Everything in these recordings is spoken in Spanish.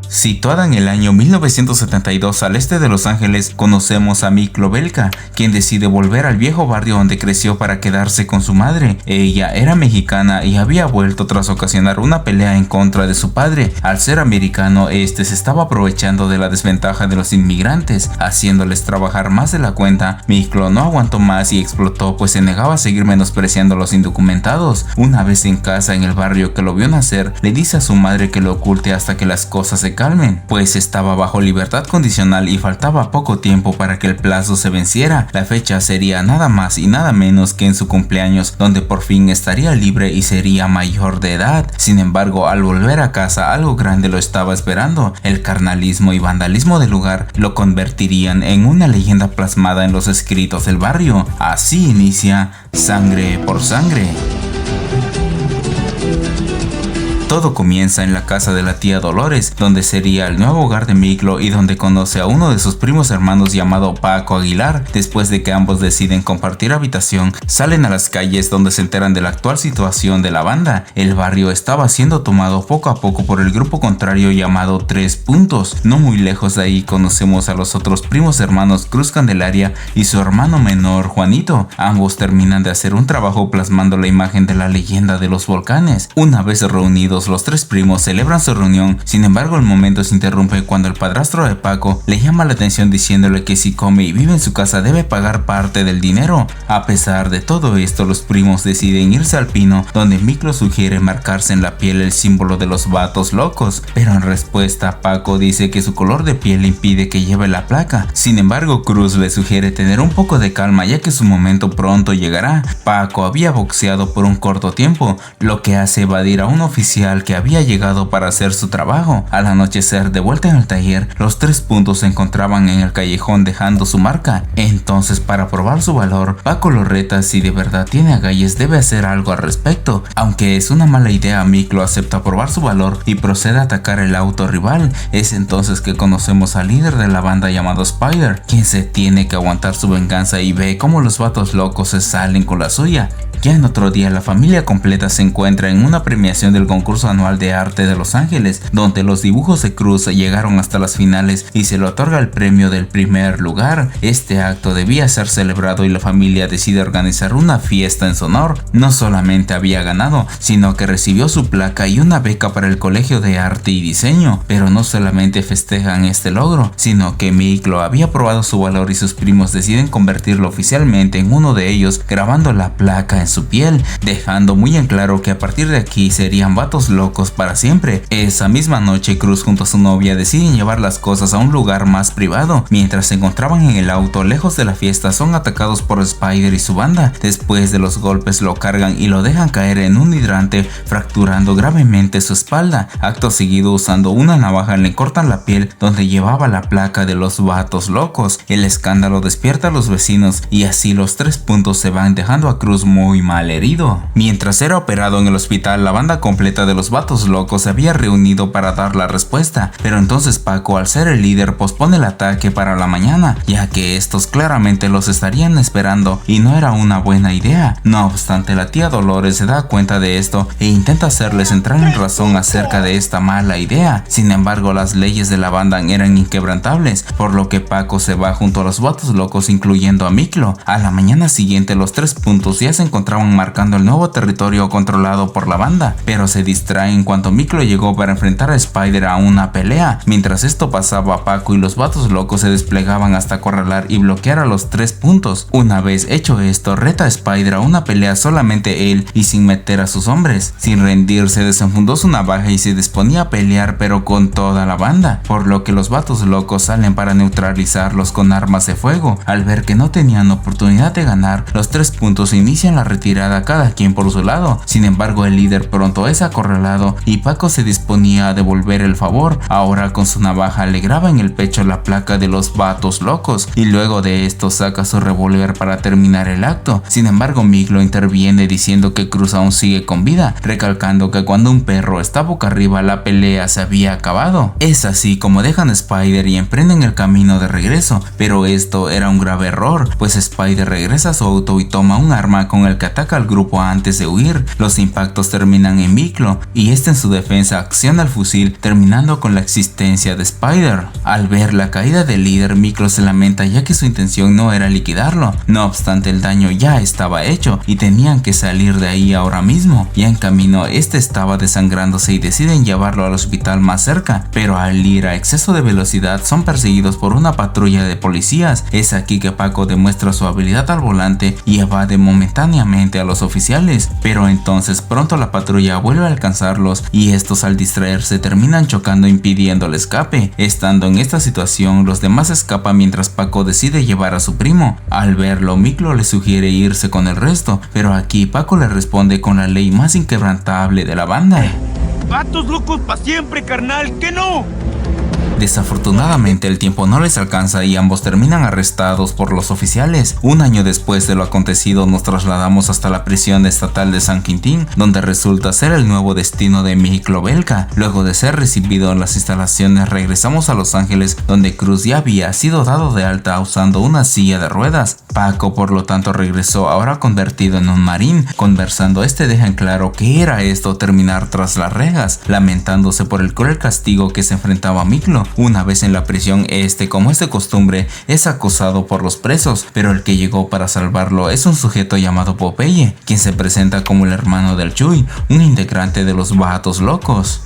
Situada en el año 1972 al este de Los Ángeles, conocemos a Miklo Belka, quien decide volver al viejo barrio donde creció para quedarse con su madre. Ella era mexicana y había vuelto tras ocasionar una pelea en contra de su padre. Al ser americano, este se estaba aprovechando de la desventaja de los inmigrantes, haciéndoles trabajar más de la cuenta. Miklo no aguantó más y explotó, pues se negaba a seguir menospreciando a los indocumentados. Una vez en casa en el barrio que lo vio nacer, le dice a su madre que lo oculte hasta que las cosas se calmen, pues estaba bajo libertad condicional y faltaba poco tiempo para que el plazo se venciera. La fecha sería nada más y nada menos que en su cumpleaños, donde por fin estaría libre y sería mayor de edad. Sin embargo, al volver a casa, algo grande lo estaba esperando. El carnalismo y vandalismo del lugar lo convertirían en una leyenda plasmada en los escritos del barrio. Así inicia Sangre por Sangre. Todo comienza en la casa de la tía Dolores, donde sería el nuevo hogar de Miklo y donde conoce a uno de sus primos hermanos llamado Paco Aguilar. Después de que ambos deciden compartir habitación, salen a las calles donde se enteran de la actual situación de la banda. El barrio estaba siendo tomado poco a poco por el grupo contrario llamado 3 Puntos. No muy lejos de ahí conocemos a los otros primos hermanos Cruz Candelaria y su hermano menor Juanito. Ambos terminan de hacer un trabajo plasmando la imagen de la leyenda de los volcanes. Una vez reunidos, los 3 primos celebran su reunión. Sin embargo, el momento se interrumpe cuando el padrastro de Paco le llama la atención diciéndole que si come y vive en su casa debe pagar parte del dinero. A pesar de todo esto, los primos deciden irse al pino, donde Miklo sugiere marcarse en la piel el símbolo de los vatos locos, pero en respuesta Paco dice que su color de piel impide que lleve la placa. Sin embargo, Cruz le sugiere tener un poco de calma, ya que su momento pronto llegará. Paco había boxeado por un corto tiempo, lo que hace evadir a un oficial que había llegado para hacer su trabajo. Al anochecer, de vuelta en el taller, los 3 puntos se encontraban en el callejón dejando su marca. Entonces, para probar su valor, Paco lo reta si de verdad tiene agalles, debe hacer algo al respecto. Aunque es una mala idea, Miklo acepta probar su valor y procede a atacar el auto rival. Es entonces que conocemos al líder de la banda llamado Spider, quien se tiene que aguantar su venganza y ve cómo los vatos locos se salen con la suya. Ya en otro día, la familia completa se encuentra en una premiación del concurso anual de arte de Los Ángeles, donde los dibujos de Cruz llegaron hasta las finales y se le otorga el premio del primer lugar. Este acto debía ser celebrado y la familia decide organizar una fiesta en su honor. No solamente había ganado, sino que recibió su placa y una beca para el Colegio de Arte y Diseño. Pero no solamente festejan este logro, sino que Miklo había probado su valor y sus primos deciden convertirlo oficialmente en uno de ellos, grabando la placa en su piel, dejando muy en claro que a partir de aquí serían vatos locos para siempre. Esa misma noche, Cruz junto a su novia deciden llevar las cosas a un lugar más privado. Mientras se encontraban en el auto lejos de la fiesta, son atacados por Spider y su banda. Después de los golpes lo cargan y lo dejan caer en un hidrante, fracturando gravemente su espalda. Acto seguido, usando una navaja, le cortan la piel donde llevaba la placa de los vatos locos. El escándalo despierta a los vecinos y así los 3 puntos se van, dejando a Cruz muy mal herido. Mientras era operado en el hospital, la banda completa de los vatos locos se había reunido para dar la respuesta, pero entonces Paco, al ser el líder, pospone el ataque para la mañana, ya que estos claramente los estarían esperando y no era una buena idea. No obstante, la tía Dolores se da cuenta de esto e intenta hacerles entrar en razón acerca de esta mala idea. Sin embargo, las leyes de la banda eran inquebrantables, por lo que Paco se va junto a los vatos locos, incluyendo a Miklo. A la mañana siguiente, los 3 puntos ya se encontraban marcando el nuevo territorio controlado por la banda, pero se distraen cuando Miklo llegó para enfrentar a Spider a una pelea. Mientras esto pasaba, Paco y los vatos locos se desplegaban hasta acorralar y bloquear a los 3 puntos. Una vez hecho esto, reta a Spider a una pelea solamente él y sin meter a sus hombres. Sin rendirse, desenfundó su navaja y se disponía a pelear, pero con toda la banda, por lo que los vatos locos salen para neutralizarlos con armas de fuego. Al ver que no tenían oportunidad de ganar, los 3 puntos inician la retirada cada quien por su lado. Sin embargo, el líder pronto es acorralado y Paco se disponía a devolver el favor. Ahora con su navaja le graba en el pecho la placa de los vatos locos y luego de esto saca su revólver para terminar el acto. Sin embargo, Miklo interviene diciendo que Cruz aún sigue con vida, recalcando que cuando un perro está boca arriba la pelea se había acabado. Es así como dejan a Spider y emprenden el camino de regreso, pero esto era un grave error, pues Spider regresa a su auto y toma un arma con el que ataca al grupo antes de huir. Los impactos terminan en Miklo, Miklo, y este en su defensa acciona el fusil, terminando con la existencia de Spider. Al ver la caída del líder, Miklo se lamenta ya que su intención no era liquidarlo, no obstante el daño ya estaba hecho y tenían que salir de ahí ahora mismo. Ya en camino este estaba desangrándose y deciden llevarlo al hospital más cerca, pero al ir a exceso de velocidad son perseguidos por una patrulla de policías. Es aquí que Paco demuestra su habilidad al volante y evade momentáneamente a los oficiales, pero entonces pronto la patrulla vuelve a alcanzarlos y estos al distraerse terminan chocando impidiendo el escape. Estando en esta situación, los demás escapan mientras Paco decide llevar a su primo. Al verlo, Miklo le sugiere irse con el resto, pero aquí Paco le responde con la ley más inquebrantable de la banda. ¡Vatos locos pa' siempre, carnal! ¡Que no! Desafortunadamente el tiempo no les alcanza y ambos terminan arrestados por los oficiales. Un año después de lo acontecido nos trasladamos hasta la prisión estatal de San Quintín, donde resulta ser el nuevo destino de Miklo Belka. Luego de ser recibido en las instalaciones regresamos a Los Ángeles, donde Cruz ya había sido dado de alta usando una silla de ruedas. Paco por lo tanto regresó ahora convertido en un marín. Conversando este deja en claro que era esto terminar tras las rejas, lamentándose por el cruel castigo que se enfrentaba a Miklo. Una vez en la prisión, como es de costumbre, es acosado por los presos, pero el que llegó para salvarlo es un sujeto llamado Popeye, quien se presenta como el hermano del Chuy, un integrante de los Vatos Locos.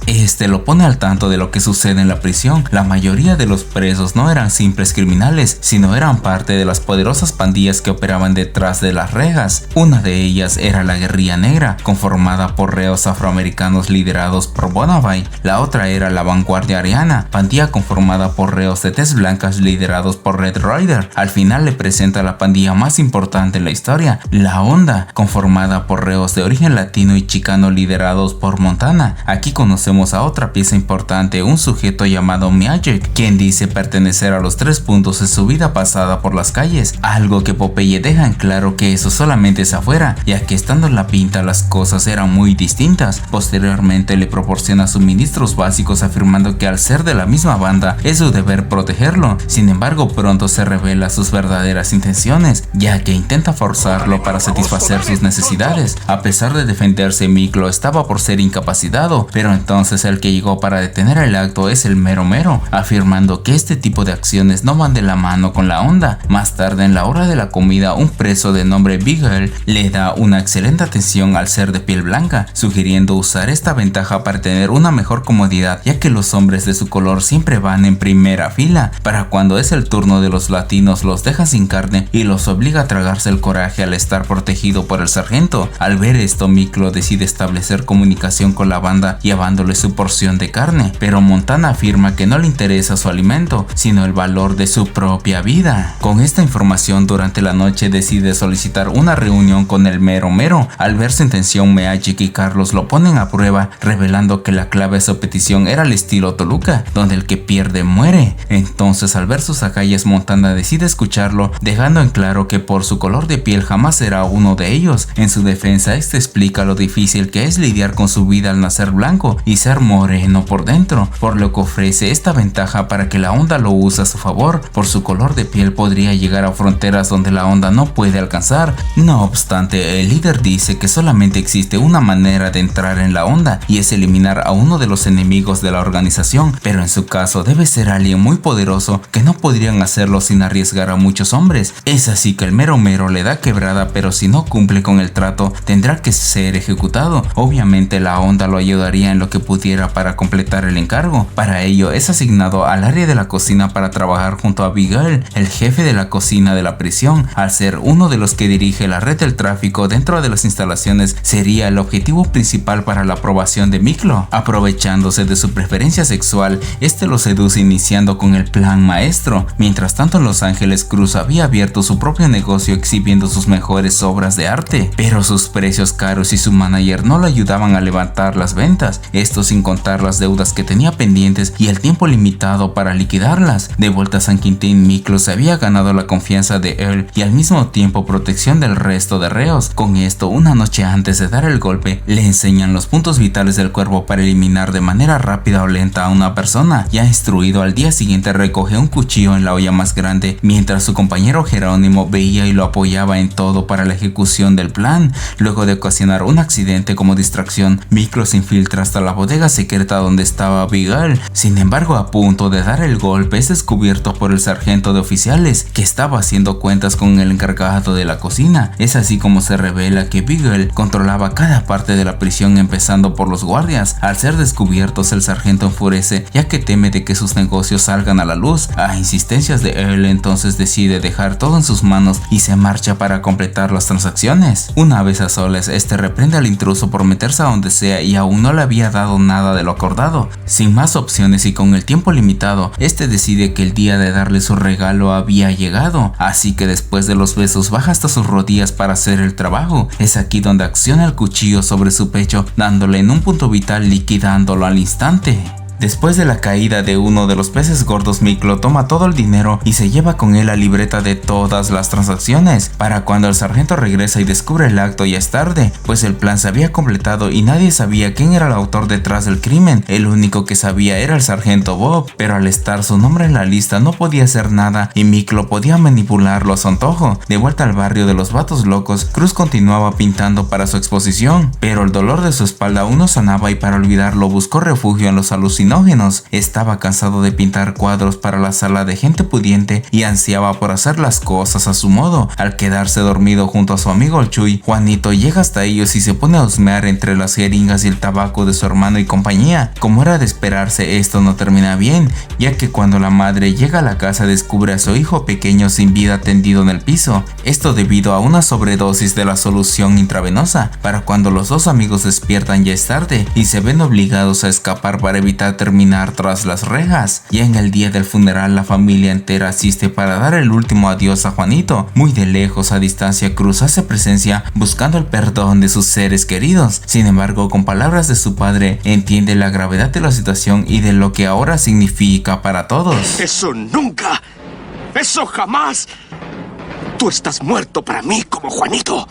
Lo pone al tanto de lo que sucede en la prisión. La mayoría de los presos no eran simples criminales, sino eran parte de las poderosas pandillas que operaban detrás de las rejas. Una de ellas era la Guerrilla Negra, conformada por reos afroamericanos liderados por Bonavide. La otra era la Vanguardia Ariana, pandilla conformada por reos de tez blancas liderados por Red Ryder. Al final le presenta la pandilla más importante en la historia, la Onda, conformada por reos de origen latino y chicano liderados por Montana. Aquí conocemos a otra pieza importante, un sujeto llamado Magic, quien dice pertenecer a los 3 puntos en su vida pasada por las calles, algo que Popeye deja en claro que eso solamente es afuera, ya que estando en la pinta las cosas eran muy distintas. Posteriormente le proporciona suministros básicos afirmando que al ser de la misma banda es su deber protegerlo. Sin embargo, pronto se revela sus verdaderas intenciones, ya que intenta forzarlo para satisfacer sus necesidades. A pesar de defenderse, Miklo estaba por ser incapacitado, pero entonces el que llegó para detener el acto es el Mero Mero, afirmando que este tipo de acciones no van de la mano con la Onda. Más tarde, en la hora de la comida, un preso de nombre Beagle le da una excelente atención al ser de piel blanca, sugiriendo usar esta ventaja para tener una mejor comodidad, ya que los hombres de su color siempre van en primera fila. Para cuando es el turno de los latinos, los deja sin carne y los obliga a tragarse el coraje al estar protegido por el sargento. Al ver esto, Miklo decide establecer comunicación con la banda llevándole su porción de carne, pero Montana afirma que no le interesa su alimento, sino el valor de su propia vida. Con esta información, durante la noche decide solicitar una reunión con el Mero Mero. Al ver su intención, Magic y Carlos lo ponen a prueba, revelando que la clave de su petición era el estilo Toluca, donde el que pierde muere. Entonces, al ver sus agallas, Montana decide escucharlo, dejando en claro que por su color de piel jamás será uno de ellos. En su defensa, explica lo difícil que es lidiar con su vida al nacer blanco y ser moreno por dentro, por lo que ofrece esta ventaja para que la Onda lo use a su favor. Por su color de piel podría llegar a fronteras donde la Onda no puede alcanzar. No obstante, el líder dice que solamente existe una manera de entrar en la Onda y es eliminar a uno de los enemigos de la organización, pero en su caso debe ser alguien muy poderoso que no podrían hacerlo sin arriesgar a muchos hombres. Es así que el Mero Mero le da quebrada, pero si no cumple con el trato tendrá que ser ejecutado. Obviamente la Onda lo ayudaría en lo que pudiera para completar el encargo. Para ello es asignado al área de la cocina para trabajar junto a Beagle, el jefe de la cocina de la prisión. Al ser uno de los que dirige la red del tráfico dentro de las instalaciones, sería el objetivo principal para la aprobación de Miklo. Aprovechándose de su preferencia sexual, lo seduce iniciando con el plan maestro. Mientras tanto, en Los Ángeles, Cruz había abierto su propio negocio exhibiendo sus mejores obras de arte, pero sus precios caros y su manager no lo ayudaban a levantar las ventas, esto sin contar las deudas que tenía pendientes y el tiempo limitado para liquidarlas. De vuelta a San Quintín, Miklo se había ganado la confianza de él y al mismo tiempo protección del resto de reos. Con esto, una noche antes de dar el golpe, le enseñan los puntos vitales del cuerpo para eliminar de manera rápida o lenta a una persona. Ya Ya instruido, al día siguiente recoge un cuchillo en la olla más grande, mientras su compañero Jerónimo veía y lo apoyaba en todo para la ejecución del plan. Luego de ocasionar un accidente como distracción, Miklo se infiltra hasta la bodega secreta donde estaba Abigail. Sin embargo, a punto de dar el golpe, es descubierto por el sargento de oficiales, que estaba haciendo cuentas con el encargado de la cocina. Es así como se revela que Abigail controlaba cada parte de la prisión, empezando por los guardias. Al ser descubiertos, el sargento enfurece, ya que teme de que sus negocios salgan a la luz. A insistencias de él, entonces decide dejar todo en sus manos y se marcha para completar las transacciones. Una vez a solas, este reprende al intruso por meterse a donde sea y aún no le había dado nada de lo acordado. Sin más opciones y con el tiempo limitado, este decide que el día de darle su regalo había llegado, así que después de los besos baja hasta sus rodillas para hacer el trabajo. Es aquí donde acciona el cuchillo sobre su pecho, dándole en un punto vital, liquidándolo al instante. Después de la caída de uno de los peces gordos, Miklo toma todo el dinero y se lleva con él la libreta de todas las transacciones. Para cuando el sargento regresa y descubre el acto, ya es tarde, pues el plan se había completado y nadie sabía quién era el autor detrás del crimen. El único que sabía era el sargento Bob, pero al estar su nombre en la lista no podía hacer nada y Miklo podía manipularlo a su antojo. De vuelta al barrio de los vatos locos, Cruz continuaba pintando para su exposición, pero el dolor de su espalda aún no sanaba y para olvidarlo buscó refugio en los alucinógenos. Estaba cansado de pintar cuadros para la sala de gente pudiente y ansiaba por hacer las cosas a su modo. Al quedarse dormido junto a su amigo el Chuy, Juanito llega hasta ellos y se pone a husmear entre las jeringas y el tabaco de su hermano y compañía. Como era de esperarse, esto no termina bien, ya que cuando la madre llega a la casa descubre a su hijo pequeño sin vida tendido en el piso. Esto debido a una sobredosis de la solución intravenosa. Para cuando los dos amigos despiertan ya es tarde y se ven obligados a escapar para evitar terminar tras las rejas. Ya en el día del funeral, la familia entera asiste para dar el último adiós a Juanito. Muy de lejos, a distancia, Cruz hace presencia buscando el perdón de sus seres queridos. Sin embargo, con palabras de su padre, entiende la gravedad de la situación y de lo que ahora significa para todos. ¡Eso nunca! ¡Eso jamás! Tú estás muerto para mí como Juanito.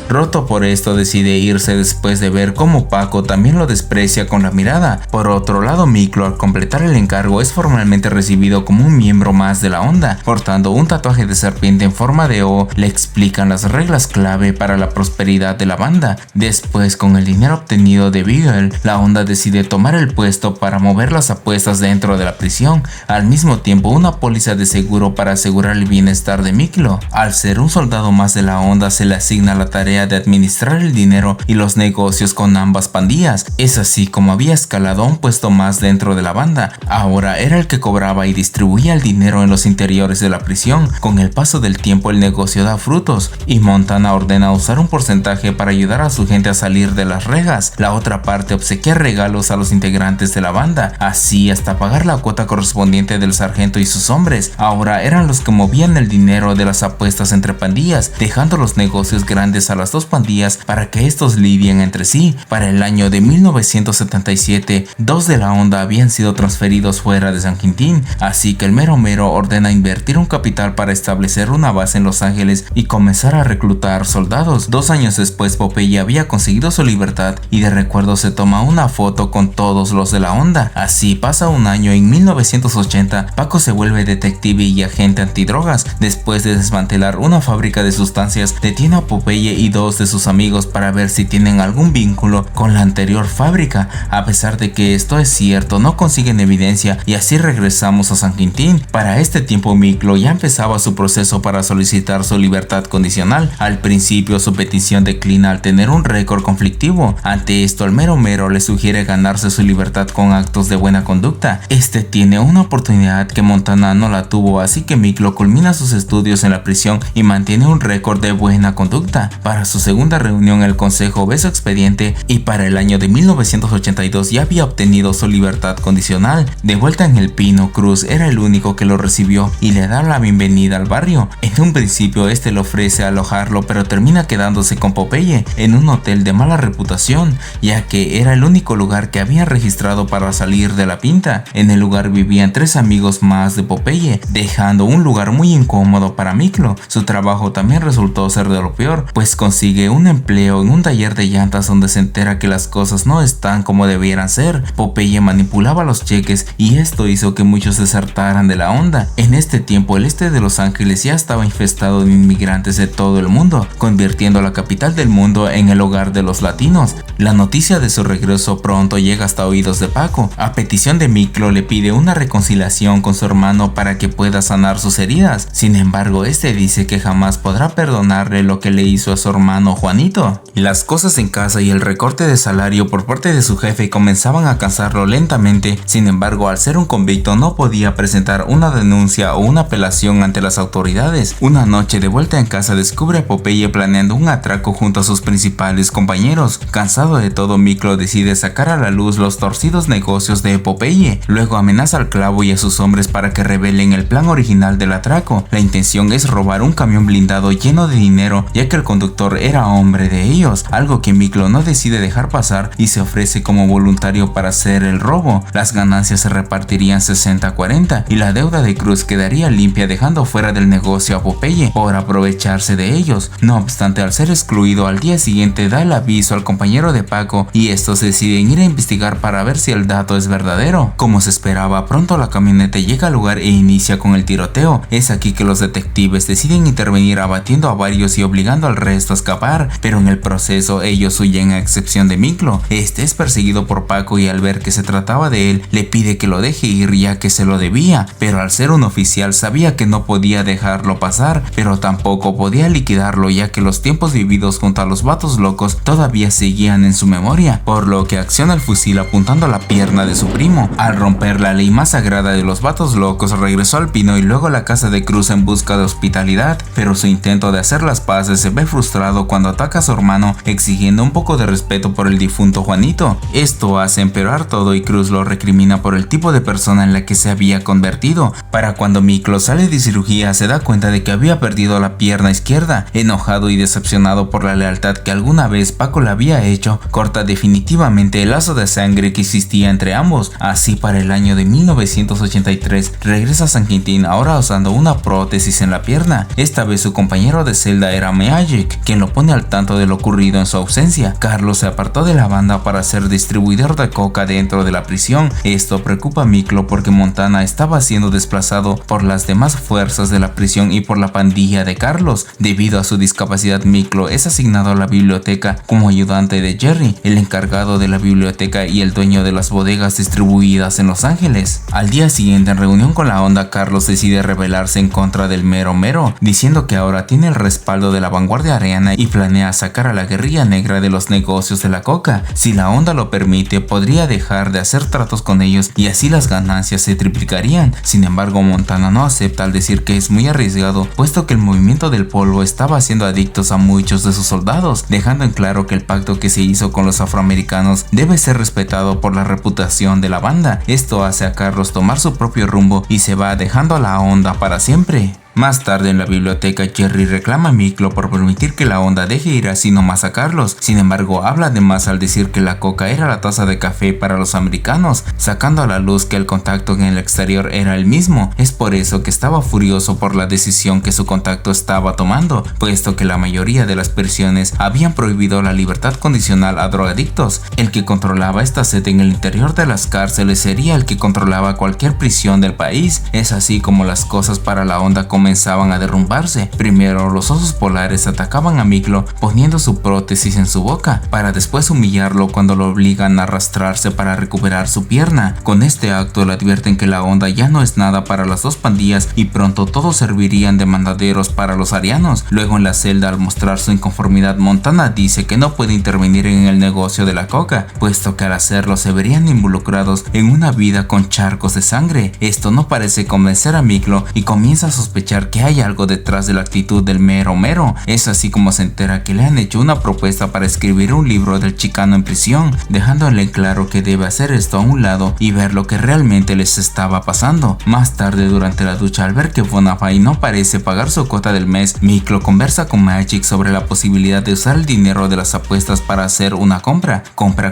Roto por esto, decide irse después de ver cómo Paco también lo desprecia con la mirada. Por otro lado, Miklo, al completar el encargo, es formalmente recibido como un miembro más de la onda. Portando un tatuaje de serpiente en forma de O, le explican las reglas clave para la prosperidad de la banda. Después, con el dinero obtenido de Beagle, la onda decide tomar el puesto para mover las apuestas dentro de la prisión. Al mismo tiempo, una póliza de seguro para asegurar el bienestar de Miklo. Al ser un soldado más de la onda, se le asigna la tarea de administrar el dinero y los negocios con ambas pandillas. Es así como había escalado a un puesto más dentro de la banda. Ahora era el que cobraba y distribuía el dinero en los interiores de la prisión. Con el paso del tiempo, el negocio da frutos y Montana ordena usar un porcentaje para ayudar a su gente a salir de las rejas. La otra parte obsequia regalos a los integrantes de la banda, así hasta pagar la cuota correspondiente del sargento y sus hombres. Ahora eran los que movían el dinero de las apuestas entre pandillas, dejando los negocios grandes a las dos pandillas para que estos lidien entre sí. Para el año de 1977, dos de la onda habían sido transferidos fuera de San Quintín, así que el mero mero ordena invertir un capital para establecer una base en Los Ángeles y comenzar a reclutar soldados. 2 años después, Popeye había conseguido su libertad y de recuerdo se toma una foto con todos los de la onda. Así pasa un año. En 1980, Paco se vuelve detective y agente antidrogas. Después de desmantelar una fábrica de sustancias, detiene a Popeye y dos de sus amigos para ver si tienen algún vínculo con la anterior fábrica. A pesar de que esto es cierto, no consiguen evidencia y así regresamos a San Quintín. Para este tiempo, Miklo ya empezaba su proceso para solicitar su libertad condicional. Al principio, su petición declina al tener un récord conflictivo. Ante esto, el mero mero le sugiere ganarse su libertad con actos de buena conducta. Este tiene una oportunidad que Montana no la tuvo, así que Miklo culmina sus estudios en la prisión y mantiene un récord de buena conducta. Para su segunda reunión, el consejo ve su expediente y para el año de 1982 ya había obtenido su libertad condicional. De vuelta en El Pino, Cruz era el único que lo recibió y le da la bienvenida al barrio. En un principio, este le ofrece alojarlo, pero termina quedándose con Popeye en un hotel de mala reputación, ya que era el único lugar que había registrado para salir de la pinta. En el lugar vivían 3 amigos más de Popeye, dejando un lugar muy incómodo para Miklo. Su trabajo también resultó ser de lo peor, pues consigue un empleo en un taller de llantas donde se entera que las cosas no están como debieran ser. Popeye manipulaba los cheques y esto hizo que muchos desertaran de la onda. En este tiempo el este de Los Ángeles ya estaba infestado de inmigrantes de todo el mundo, convirtiendo la capital del mundo en el hogar de los latinos. La noticia de su regreso pronto llega hasta oídos de Paco. A petición de Miklo le pide una reconciliación con su hermano para que pueda sanar sus heridas. Sin embargo, este dice que jamás podrá perdonarle lo que le hizo a su hermano Juanito. Las cosas en casa y el recorte de salario por parte de su jefe comenzaban a cansarlo lentamente. Sin embargo, al ser un convicto no podía presentar una denuncia o una apelación ante las autoridades. Una noche de vuelta en casa descubre a Popeye planeando un atraco junto a sus principales compañeros. Cansado de todo, Miklo decide sacar a la luz los torcidos negocios de Popeye. Luego amenaza al clavo y a sus hombres para que revelen el plan original del atraco. La intención es robar un camión blindado lleno de dinero, ya que el conductor era hombre de ellos, algo que Miklo no decide dejar pasar y se ofrece como voluntario para hacer el robo. Las ganancias se repartirían 60-40 y la deuda de Cruz quedaría limpia, dejando fuera del negocio a Popeye por aprovecharse de ellos. No obstante, al ser excluido al día siguiente da el aviso al compañero de Paco y estos deciden ir a investigar para ver si el dato es verdadero. Como se esperaba, pronto la camioneta llega al lugar e inicia con el tiroteo. Es aquí que los detectives deciden intervenir abatiendo a varios y obligando al resto a escapar, pero en el proceso ellos huyen a excepción de Miklo. Este es perseguido por Paco y al ver que se trataba de él le pide que lo deje ir ya que se lo debía, pero al ser un oficial sabía que no podía dejarlo pasar, pero tampoco podía liquidarlo ya que los tiempos vividos junto a los vatos locos todavía seguían en su memoria, por lo que acciona el fusil apuntando a la pierna de su primo. Al romper la ley más sagrada de los vatos locos regresó al Pino y luego a la casa de Cruz en busca de hospitalidad, pero su intento de hacer las paces se ve frustrado cuando ataca a su hermano exigiendo un poco de respeto por el difunto Juanito. Esto hace empeorar todo y Cruz lo recrimina por el tipo de persona en la que se había convertido. Para cuando Miklo sale de cirugía se da cuenta de que había perdido la pierna izquierda. Enojado y decepcionado por la lealtad que alguna vez Paco le había hecho, corta definitivamente el lazo de sangre que existía entre ambos. Así, para el año de 1983 regresa a San Quintín, ahora usando una prótesis en la pierna. Esta vez su compañero de celda era Magic, quien lo pone al tanto de lo ocurrido en su ausencia. Carlos se apartó de la banda para ser distribuidor de coca dentro de la prisión. Esto preocupa a Miklo porque Montana estaba siendo desplazado por las demás fuerzas de la prisión y por la pandilla de Carlos. Debido a su discapacidad, Miklo es asignado a la biblioteca como ayudante de Jerry, el encargado de la biblioteca y el dueño de las bodegas distribuidas en Los Ángeles. Al día siguiente, en reunión con la onda, Carlos decide rebelarse en contra del Mero Mero, diciendo que ahora tiene el respaldo de la vanguardia ariana y planea sacar a la guerrilla negra de los negocios de la coca. Si la onda lo permite, podría dejar de hacer tratos con ellos y así las ganancias se triplicarían. Sin embargo, Montana no acepta al decir que es muy arriesgado, puesto que el movimiento del polvo estaba haciendo adictos a muchos de sus soldados, dejando en claro que el pacto que se hizo con los afroamericanos debe ser respetado por la reputación de la banda. Esto hace a Carlos tomar su propio rumbo y se va dejando a la onda para siempre. Más tarde en la biblioteca, Jerry reclama a Miklo por permitir que la onda deje ir así nomás a Carlos. Sin embargo, habla de más al decir que la coca era la taza de café para los americanos, sacando a la luz que el contacto en el exterior era el mismo. Es por eso que estaba furioso por la decisión que su contacto estaba tomando, puesto que la mayoría de las prisiones habían prohibido la libertad condicional a drogadictos. El que controlaba esta sed en el interior de las cárceles sería el que controlaba cualquier prisión del país. Es así como las cosas para la onda comenzaban a derrumbarse. Primero, los osos polares atacaban a Miklo poniendo su prótesis en su boca, para después humillarlo cuando lo obligan a arrastrarse para recuperar su pierna. Con este acto le advierten que la onda ya no es nada para las dos pandillas y pronto todos servirían de mandaderos para los arianos. Luego, en la celda, al mostrar su inconformidad, Montana dice que no puede intervenir en el negocio de la coca, puesto que al hacerlo se verían involucrados en una vida con charcos de sangre. Esto no parece convencer a Miklo y comienza a sospechar que hay algo detrás de la actitud del Mero Mero. Es así como se entera que le han hecho una propuesta para escribir un libro del Chicano en prisión, dejándole claro que debe hacer esto a un lado y ver lo que realmente les estaba pasando. Más tarde, durante la ducha, al ver que Bonafide no parece pagar su cuota del mes, Miklo conversa con Magic sobre la posibilidad de usar el dinero de las apuestas para hacer una compra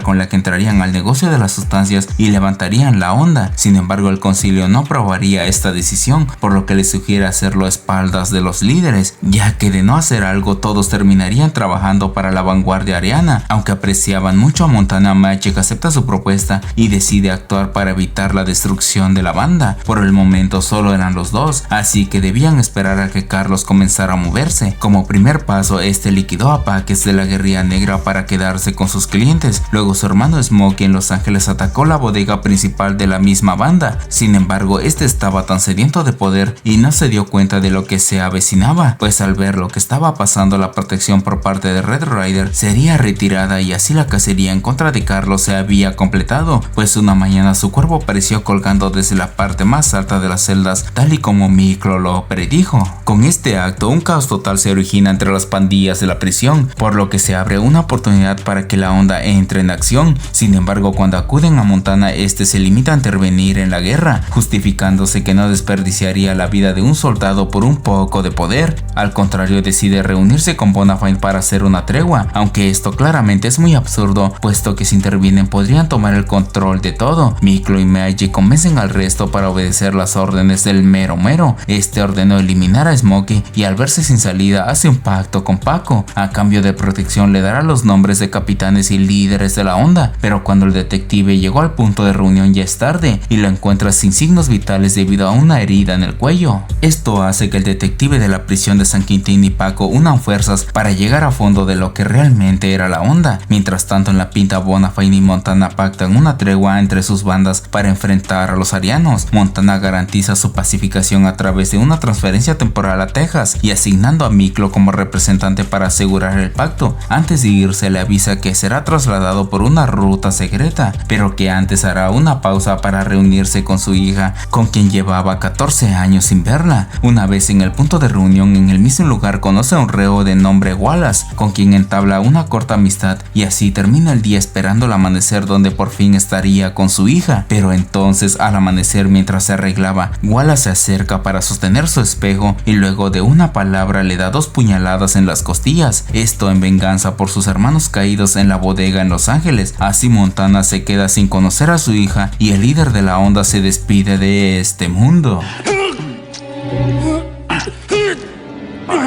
con la que entrarían al negocio de las sustancias y levantarían la onda. Sin embargo, el concilio no aprobaría esta decisión, por lo que le sugiere hacer hacerlo a espaldas de los líderes, ya que de no hacer algo todos terminarían trabajando para la vanguardia ariana. Aunque apreciaban mucho a Montana, Magic acepta su propuesta y decide actuar para evitar la destrucción de la banda. Por el momento solo eran los dos, así que debían esperar a que Carlos comenzara a moverse. Como primer paso, este liquidó a Paques de la Guerrilla Negra para quedarse con sus clientes. Luego su hermano Smokey en Los Ángeles atacó la bodega principal de la misma banda. Sin embargo, este estaba tan sediento de poder y no se dio cuenta de lo que se avecinaba, pues al ver lo que estaba pasando, la protección por parte de Red Ryder sería retirada y así la cacería en contra de Carlos se había completado, pues una mañana su cuerpo apareció colgando desde la parte más alta de las celdas, tal y como Miklo lo predijo. Con este acto, un caos total se origina entre las pandillas de la prisión, por lo que se abre una oportunidad para que la Onda entre en acción. Sin embargo, cuando acuden a Montana, este se limita a intervenir en la guerra, justificándose que no desperdiciaría la vida de un soldado por un poco de poder. Al contrario, decide reunirse con Bonafide para hacer una tregua, aunque esto claramente es muy absurdo, puesto que si intervienen podrían tomar el control de todo. Miklo y Magic convencen al resto para obedecer las órdenes del mero mero. Este ordenó eliminar a Smokey y al verse sin salida hace un pacto con Paco. A cambio de protección le dará los nombres de capitanes y líderes de la Onda, pero cuando el detective llegó al punto de reunión ya es tarde y lo encuentra sin signos vitales debido a una herida en el cuello. Esto hace que el detective de la prisión de San Quintín y Paco unan fuerzas para llegar a fondo de lo que realmente era la Onda. Mientras tanto, en la pinta, Bonafide y Montana pactan una tregua entre sus bandas para enfrentar a los arianos. Montana garantiza su pacificación a través de una transferencia temporal a Texas y asignando a Miklo como representante para asegurar el pacto. Antes de irse le avisa que será trasladado por una ruta secreta, pero que antes hará una pausa para reunirse con su hija, con quien llevaba 14 años sin verla. Una vez en el punto de reunión en el mismo lugar conoce a un reo de nombre Wallace, con quien entabla una corta amistad y así termina el día esperando el amanecer donde por fin estaría con su hija. Pero entonces al amanecer, mientras se arreglaba, Wallace se acerca para sostener su espejo y luego de una palabra le da 2 puñaladas en las costillas, esto en venganza por sus hermanos caídos en la bodega en Los Ángeles. Así Montana se queda sin conocer a su hija y el líder de la Onda se despide de este mundo.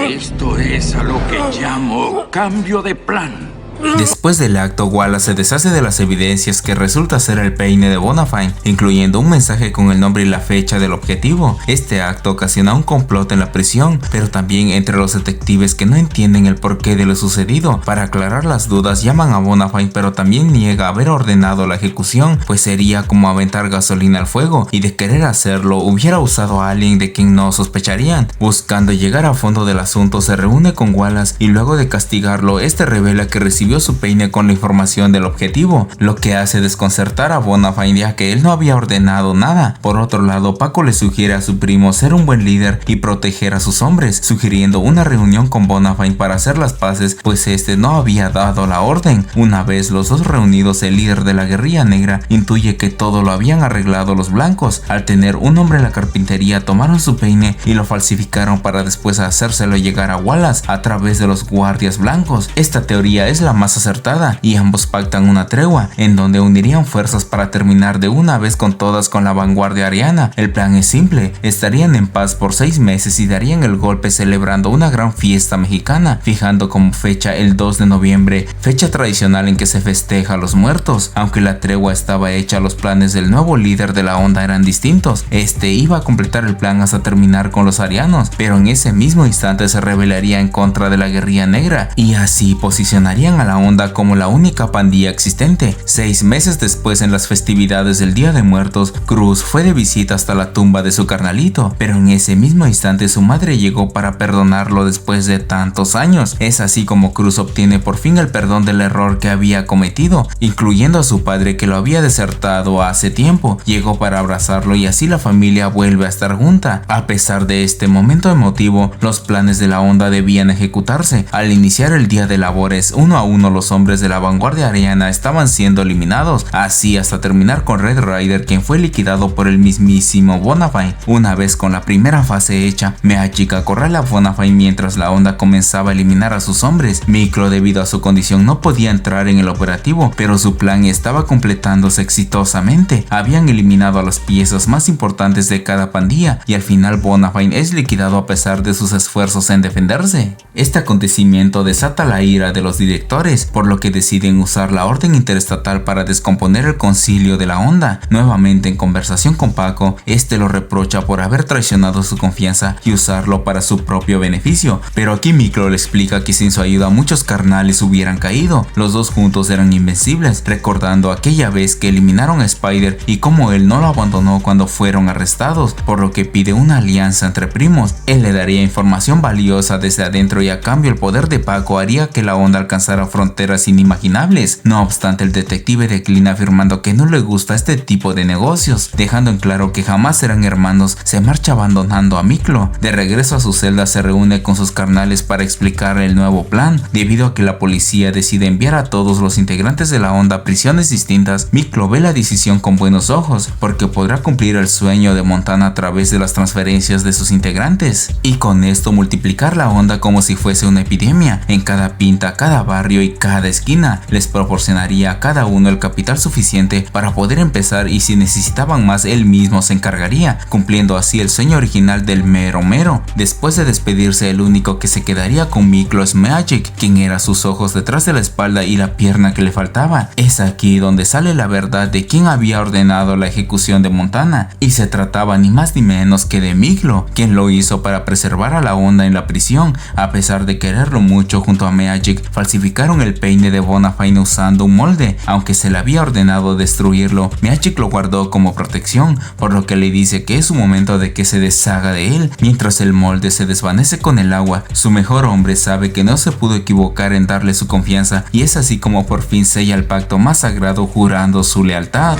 Esto es a lo que llamo cambio de plan. Después del acto, Wallace se deshace de las evidencias que resulta ser el peine de Bonafide, incluyendo un mensaje con el nombre y la fecha del objetivo. Este acto ocasiona un complot en la prisión, pero también entre los detectives que no entienden el porqué de lo sucedido. Para aclarar las dudas, llaman a Bonafide, pero también niega haber ordenado la ejecución, pues sería como aventar gasolina al fuego, y de querer hacerlo hubiera usado a alguien de quien no sospecharían. Buscando llegar a fondo del asunto, se reúne con Wallace y luego de castigarlo, este revela que recibió su peine con la información del objetivo, lo que hace desconcertar a Bonafide, ya que él no había ordenado nada. Por otro lado, Paco le sugiere a su primo ser un buen líder y proteger a sus hombres, sugiriendo una reunión con Bonafide para hacer las paces, pues este no había dado la orden. Una vez los dos reunidos, el líder de la Guerrilla Negra intuye que todo lo habían arreglado los blancos. Al tener un hombre en la carpintería, tomaron su peine y lo falsificaron para después hacérselo llegar a Wallace a través de los guardias blancos. Esta teoría es la más acertada y ambos pactan una tregua en donde unirían fuerzas para terminar de una vez con todas con la vanguardia ariana. El plan es simple: estarían en paz por 6 meses y darían el golpe celebrando una gran fiesta mexicana, fijando como fecha el 2 de noviembre, fecha tradicional en que se festeja a los muertos. Aunque la tregua estaba hecha, los planes del nuevo líder de la Onda eran distintos. Este iba a completar el plan hasta terminar con los arianos, pero en ese mismo instante se rebelaría en contra de la Guerrilla Negra y así posicionarían a la Onda como la única pandilla existente. 6 meses después, en las festividades del Día de Muertos, Cruz fue de visita hasta la tumba de su carnalito, pero en ese mismo instante su madre llegó para perdonarlo después de tantos años. Es así como Cruz obtiene por fin el perdón del error que había cometido, incluyendo a su padre que lo había desertado hace tiempo. Llegó para abrazarlo y así la familia vuelve a estar junta. A pesar de este momento emotivo, los planes de la Onda debían ejecutarse. Al iniciar el día de labores, uno a uno uno los hombres de la vanguardia ariana estaban siendo eliminados, así hasta terminar con Red Rider, quien fue liquidado por el mismísimo Bonafide. Una vez con la primera fase hecha, Magic acorrala a Bonafide mientras la Onda comenzaba a eliminar a sus hombres. Micro, debido a su condición, no podía entrar en el operativo, pero su plan estaba completándose exitosamente. Habían eliminado a las piezas más importantes de cada pandilla y al final Bonafide es liquidado a pesar de sus esfuerzos en defenderse. Este acontecimiento desata la ira de los directores, por lo que deciden usar la orden interestatal para descomponer el concilio de la Onda. Nuevamente en conversación con Paco, este lo reprocha por haber traicionado su confianza y usarlo para su propio beneficio, pero aquí Micro le explica que sin su ayuda muchos carnales hubieran caído. Los dos juntos eran invencibles, recordando aquella vez que eliminaron a Spider y cómo él no lo abandonó cuando fueron arrestados, por lo que pide una alianza entre primos. Él le daría información valiosa desde adentro y a cambio el poder de Paco haría que la Onda alcanzara fronteras inimaginables. No obstante, el detective declina afirmando que no le gusta este tipo de negocios, dejando en claro que jamás serán hermanos. Se marcha abandonando a Miklo. De regreso a su celda se reúne con sus carnales para explicar el nuevo plan. Debido a que la policía decide enviar a todos los integrantes de la Onda a prisiones distintas, Miklo ve la decisión con buenos ojos, porque podrá cumplir el sueño de Montana a través de las transferencias de sus integrantes, y con esto multiplicar la Onda como si fuese una epidemia. En cada pinta, cada barrio y cada esquina les proporcionaría a cada uno el capital suficiente para poder empezar, y si necesitaban más él mismo se encargaría, cumpliendo así el sueño original del mero mero. Después de despedirse, el único que se quedaría con Miklo es Magic, quien era sus ojos detrás de la espalda y la pierna que le faltaba. Es aquí donde sale la verdad de quién había ordenado la ejecución de Montana, y se trataba ni más ni menos que de Miklo, quien lo hizo para preservar a la Onda en la prisión. A pesar de quererlo mucho, junto a Magic falsificaron el peine de Bonafide usando un molde. Aunque se le había ordenado destruirlo, Magic lo guardó como protección, por lo que le dice que es su momento de que se deshaga de él. Mientras el molde se desvanece con el agua, su mejor hombre sabe que no se pudo equivocar en darle su confianza, y es así como por fin sella el pacto más sagrado, jurando su lealtad.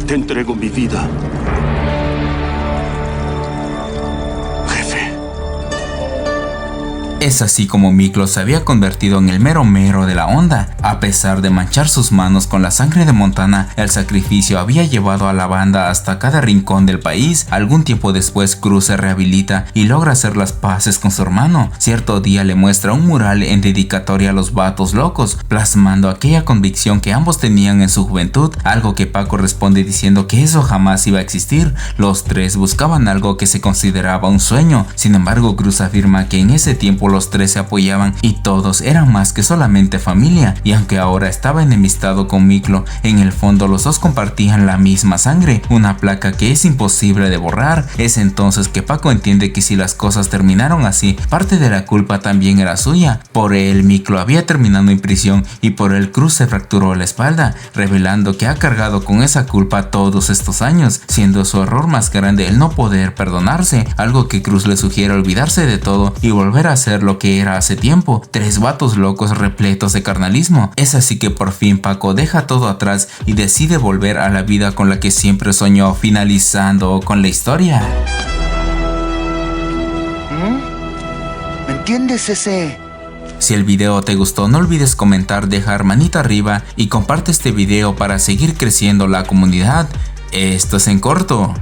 Te entrego mi vida. Es así como Miklo se había convertido en el mero mero de la Onda. A pesar de manchar sus manos con la sangre de Montana, el sacrificio había llevado a la banda hasta cada rincón del país. Algún tiempo después, Cruz se rehabilita y logra hacer las paces con su hermano. Cierto día le muestra un mural en dedicatoria a los vatos locos, plasmando aquella convicción que ambos tenían en su juventud, algo que Paco responde diciendo que eso jamás iba a existir. Los tres buscaban algo que se consideraba un sueño. Sin embargo, Cruz afirma que en ese tiempo los tres se apoyaban y todos eran más que solamente familia, y aunque ahora estaba enemistado con Miklo, en el fondo los dos compartían la misma sangre, una placa que es imposible de borrar. Es entonces que Paco entiende que si las cosas terminaron así, parte de la culpa también era suya. Por él, Miklo había terminado en prisión y por él Cruz se fracturó la espalda, revelando que ha cargado con esa culpa todos estos años, siendo su error más grande el no poder perdonarse, algo que Cruz le sugiere olvidarse de todo y volver a ser lo que era hace tiempo, tres vatos locos repletos de carnalismo. Es así que por fin Paco deja todo atrás y decide volver a la vida con la que siempre soñó, finalizando con la historia. ¿Me entiendes ese? Si el video te gustó, no olvides comentar, dejar manita arriba y comparte este video para seguir creciendo la comunidad. Esto es En Corto,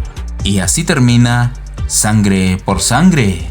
y así termina Sangre por Sangre.